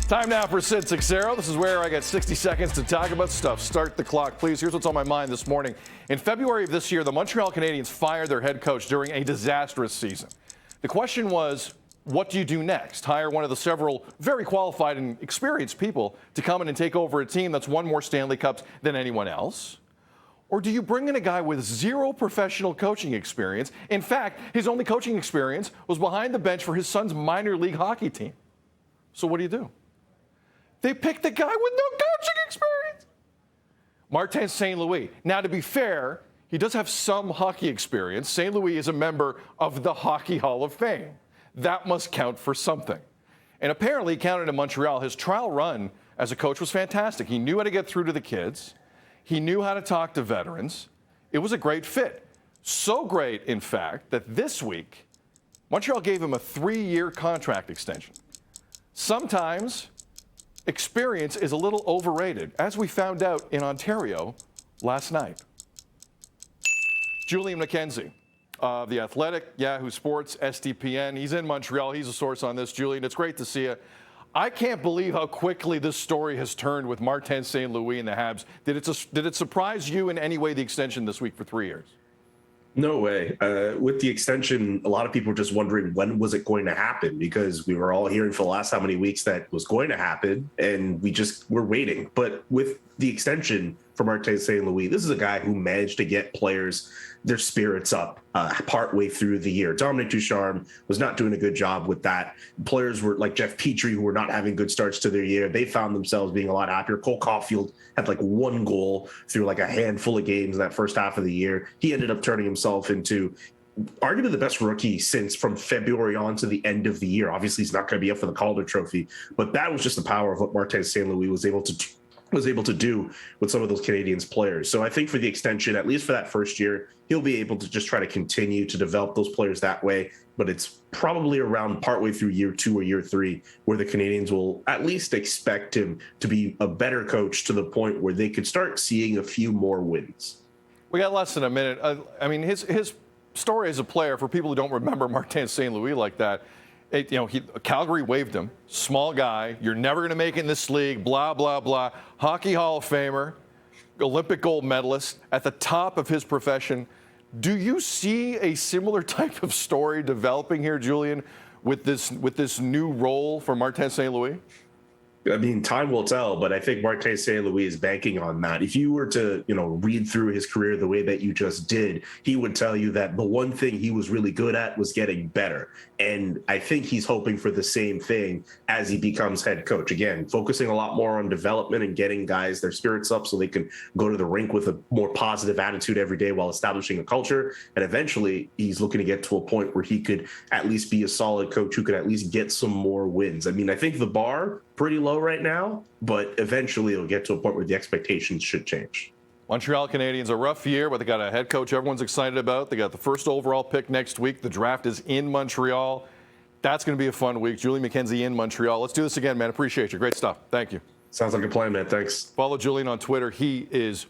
Time now for sid-six-zero. This is where I get 60 seconds to talk about stuff. Start the clock, please. Here's what's on my mind this morning. In February of this year, the Montreal Canadiens fired their head coach during a disastrous season. The question was, what do you do next? Hire one of the several very qualified and experienced people to come in and take over a team that's won more Stanley Cups than anyone else? Or do you bring in a guy with zero professional coaching experience? In fact, his only coaching experience was behind the bench for his son's minor league hockey team. So what do? They picked the guy with no coaching experience. Martin St. Louis. Now, to be fair, he does have some hockey experience. St. Louis is a member of the Hockey Hall of Fame. That must count for something. And apparently, he counted in Montreal. His trial run as a coach was fantastic. He knew how to get through to the kids. He knew how to talk to veterans. It was a great fit. So great, in fact, that this week, Montreal gave him a 3-year contract extension. Sometimes experience is a little overrated, as we found out in Ontario last night. Julian McKenzie of The Athletic, Yahoo Sports, SDPN. He's in Montreal. He's a source on this. Julian, it's great to see you. I can't believe how quickly this story has turned with Martin St. Louis and the Habs. Did it surprise you in any way, the extension this week for 3 years? No way. With the extension, a lot of people were just wondering when was it going to happen, because we were all hearing for the last how many weeks that was going to happen, and we just were waiting. But with the extension for Martin St. Louis, this is a guy who managed to get players their spirits up partway through the year. Dominic Ducharme was not doing a good job with that. Players were like Jeff Petrie, who were not having good starts to their year. They found themselves being a lot happier. Cole Caulfield had like 1 goal through like a handful of games in that first half of the year. He ended up turning himself into arguably the best rookie since from February on to the end of the year. Obviously, he's not going to be up for the Calder Trophy, but that was just the power of what Martin St. Louis was able to do with some of those Canadiens players. So I think for the extension, at least for that first year, he'll be able to just try to continue to develop those players that way. But it's probably around partway through year 2 or year 3 where the Canadiens will at least expect him to be a better coach to the point where they could start seeing a few more wins. We got less than a minute. I mean, his story as a player, for people who don't remember Martin St. Louis like that, Calgary waived him. Small guy. You're never going to make it in this league. Blah, blah, blah. Hockey Hall of Famer. Olympic gold medalist at the top of his profession. Do you see a similar type of story developing here, Julian, with this new role for Martin St. Louis? I mean, time will tell, but I think Martin St. Louis is banking on that. If you were to, read through his career the way that you just did, he would tell you that the one thing he was really good at was getting better. And I think he's hoping for the same thing as he becomes head coach. Again, focusing a lot more on development and getting guys their spirits up so they can go to the rink with a more positive attitude every day while establishing a culture. And eventually, he's looking to get to a point where he could at least be a solid coach who could at least get some more wins. I mean, I think the bar pretty low right now, but eventually it'll get to a point where the expectations should change. Montreal Canadiens, a rough year, but they got a head coach everyone's excited about. They got the first overall pick next week. The draft is in Montreal. That's going to be a fun week. Julian McKenzie in Montreal. Let's do this again, man. Appreciate you. Great stuff. Thank you. Sounds like a plan, man. Thanks. Follow Julian on Twitter. He is